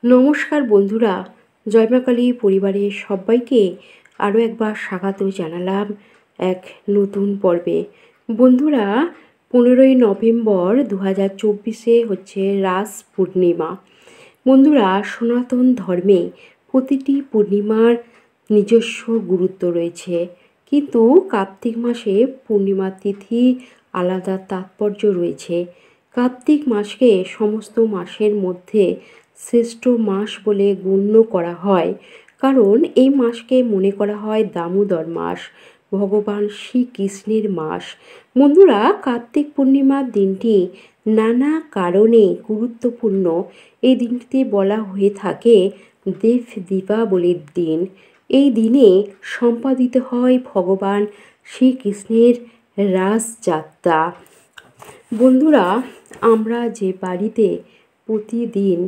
নমস্কার বন্ধুরা, জয় মা কালী পরিবারের সবাইকে আরও একবার স্বাগত জানালাম এক নতুন পর্বে। বন্ধুরা, 15ই নভেম্বর 2024 হচ্ছে রাস পূর্ণিমা। বন্ধুরা, সনাতন ধর্মে প্রতিটি পূর্ণিমার নিজস্ব গুরুত্ব রয়েছে, কিন্তু কার্তিক মাসে পূর্ণিমা তিথি আলাদা তাৎপর্য রয়েছে। কার্তিক মাসকে সমস্ত মাসের মধ্যে শ্রেষ্ঠ মাস বলে গণ্য করা হয়, কারণ এই মাসকে মনে করা হয় দামোদর মাস, ভগবান শ্রীকৃষ্ণের মাস। বন্ধুরা, কার্তিক পূর্ণিমার দিনটি নানা কারণে গুরুত্বপূর্ণ। এই দিনটিতে বলা হয়ে থাকে দেব দীপাবলির দিন। এই দিনে সম্পাদিত হয় ভগবান শ্রীকৃষ্ণের রাসযাত্রা। বন্ধুরা, আমরা যে বাড়িতে প্রতিদিন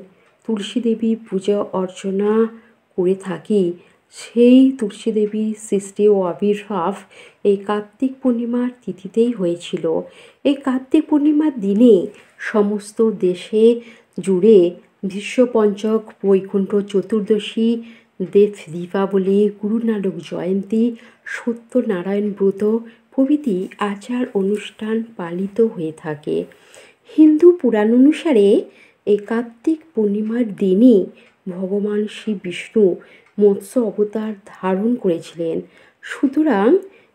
তুলসী দেবীর পূজা অর্চনা করে থাকি, সেই তুলসী দেবীর সৃষ্টি ও আবির্ভাব এই কার্তিক পূর্ণিমার তিথিতেই হয়েছিল। এই কার্তিক পূর্ণিমার দিনে সমস্ত দেশে জুড়ে বিশ্বপঞ্চক, বৈকুণ্ঠ চতুর্দশী, দেব দীপাবলি, গুরু নানক জয়ন্তী, সত্যনারায়ণ ব্রত প্রভৃতি আচার অনুষ্ঠান পালিত হয়ে থাকে। হিন্দু পুরাণ অনুসারে এই কার্তিক পূর্ণিমার দিনই ভগবান শ্রী বিষ্ণু মৎস্য অবতার ধারণ করেছিলেন। সুতরাং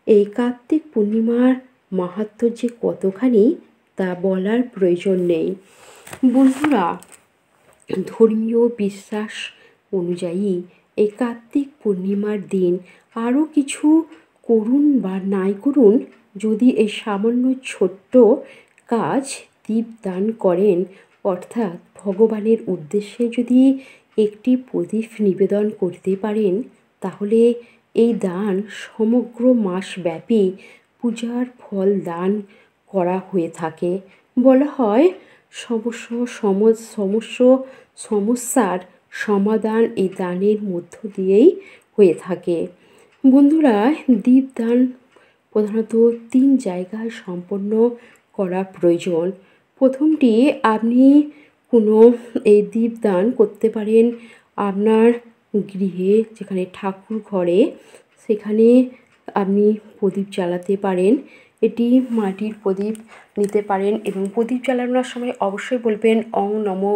এই কার্তিক পূর্ণিমার মাহাত্ম্য যে কতখানি তা বলার প্রয়োজন নেই। বন্ধুরা, ধর্মীয় বিশ্বাস অনুযায়ী এই কার্তিক পূর্ণিমার দিন আরও কিছু করুন বা নাই করুন, যদি এই সামান্য ছোট্ট কাজ দীপদান করেন, অর্থাৎ ভগবানের উদ্দেশ্যে যদি একটি প্রদীপ নিবেদন করতে পারেন, তাহলে এই দান সমগ্র মাসব্যাপী পূজার ফল দান করা হয়ে থাকে। বলা হয় সমস্যার সমাধান এই দানের মধ্য দিয়েই হয়ে থাকে। বন্ধুরা, দীপদান প্রধানত 3 জায়গায় সম্পন্ন করা প্রয়োজন। প্রথমটি, আপনি কোনো এই দীপদান করতে পারেন আপনার গৃহে, যেখানে ঠাকুর ঘরে, সেখানে আপনি প্রদীপ জ্বালাতে পারেন। এটি মাটির প্রদীপ নিতে পারেন এবং প্রদীপ জ্বালানোর সময় অবশ্যই বলবেন ওং নমো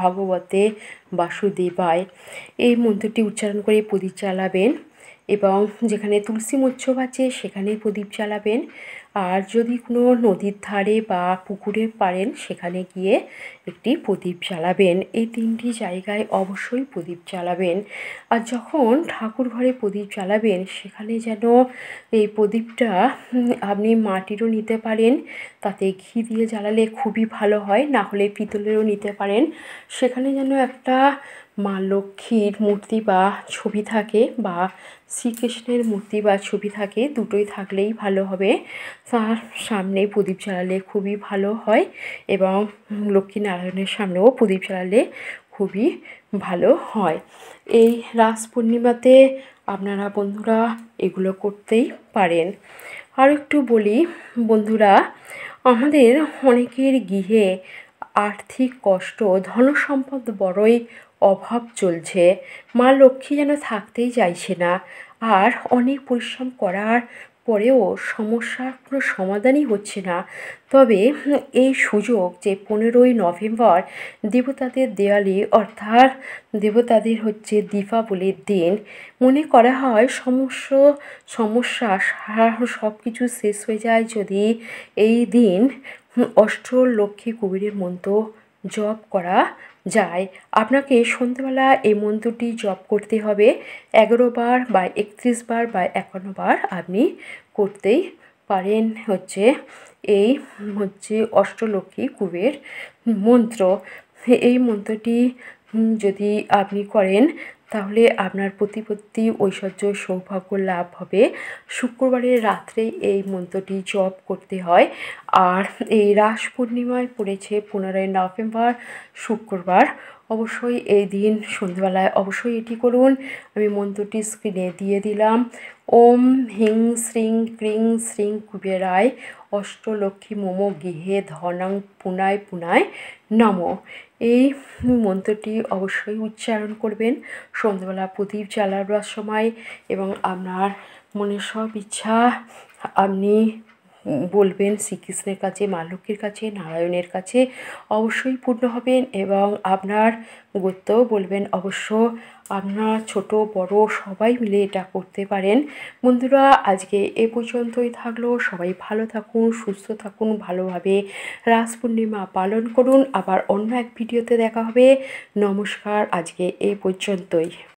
ভগবতে বাসুদেবায়। এই মন্ত্রটি উচ্চারণ করে প্রদীপ জ্বালাবেন এবং যেখানে তুলসী মৎস্য আছে সেখানে প্রদীপ জ্বালাবেন। আর যদি কোনো নদীর ধারে বা পুকুরে পারেন, সেখানে গিয়ে একটি প্রদীপ জ্বালাবেন। এই 3টি জায়গায় অবশ্যই প্রদীপ জ্বালাবেন। আর যখন ঠাকুর ঘরে প্রদীপ জ্বালাবেন, সেখানে যেন এই প্রদীপটা আপনি মাটিরও নিতে পারেন, তাতে ঘি দিয়ে জ্বালালে খুবই ভালো হয়, না হলে পিতলেরও নিতে পারেন। সেখানে যেন একটা মা লক্ষ্মীর মূর্তি বা ছবি থাকে, বা শ্রীকৃষ্ণের মূর্তি বা ছবি থাকে, দুটোই থাকলেই ভালো হবে। তার সামনে প্রদীপ জ্বালালে খুবই ভালো হয় এবং লক্ষ্মীনারায়ণের সামনেও প্রদীপ জ্বালালে খুবই ভালো হয়। এই রাস পূর্ণিমাতে আপনারা বন্ধুরা এগুলো করতেই পারেন। আর একটু বলি বন্ধুরা, আমাদের অনেকের গৃহে আর্থিক কষ্ট, ধনসম্পদ বড়ই অভাব চলছে। মা লক্ষ্মী যেন থাকতেই চাইছে না, আর অনেক পরিশ্রম করার পরেও সমস্যার কোনো সমাধানই হচ্ছে না। তবে এই সুযোগ যে 15ই নভেম্বর দেবতাদের দেওয়ালি, অর্থাৎ দেবতাদের হচ্ছে দীপাবলির দিন, মনে করা হয় সমস্যা সব কিছু শেষ হয়ে যায় যদি এই দিন অষ্টলক্ষ্মী কুবেরের মন্ত্র জপ করা যায়। আপনাকে সন্ধ্যেবেলা এই মন্ত্রটি জপ করতে হবে 11 বার বা 31 বার বা 51 বার আপনি করতেই পারেন। এই অষ্টলক্ষ্মী কুবের মন্ত্র। এই মন্ত্রটি যদি আপনি করেন, তাহলে আপনার প্রতিপত্তি, ঐশ্বর্য, সৌভাগ্য লাভ হবে। শুক্রবারের রাত্রে এই মন্ত্রটি জপ করতে হয়। আর এই রাস পূর্ণিমায় পড়েছে 15ই নভেম্বর শুক্রবার। অবশ্যই এই দিন সন্ধ্যেবেলায় অবশ্যই এটি করুন। আমি মন্ত্রটি স্ক্রিনে দিয়ে দিলাম। ওম হিং শ্রিং ক্রিং শ্রিং কুবেরায় অষ্টলক্ষ্মী মম গৃহে ধনং পুনায় পুনায় নম। এই মন্ত্রটি অবশ্যই উচ্চারণ করবেন সন্ধ্যেবেলা প্রদীপ জ্বালাবার সময়, এবং আপনার মনের সব ইচ্ছা আপনি বলবেন শ্রীকৃষ্ণের কাছে, মা লক্ষ্মীর কাছে, নারায়ণের কাছে, অবশ্যই পূর্ণ হবেন। এবং আপনার গোত্রও বলবেন, অবশ্য আপনার ছোট বড় সবাই মিলে এটা করতে পারেন। বন্ধুরা, আজকে এ পর্যন্তই থাকলো। সবাই ভালো থাকুন, সুস্থ থাকুন, ভালোভাবে রাস পূর্ণিমা পালন করুন। আবার অন্য এক ভিডিওতে দেখা হবে। নমস্কার, আজকে এই পর্যন্তই।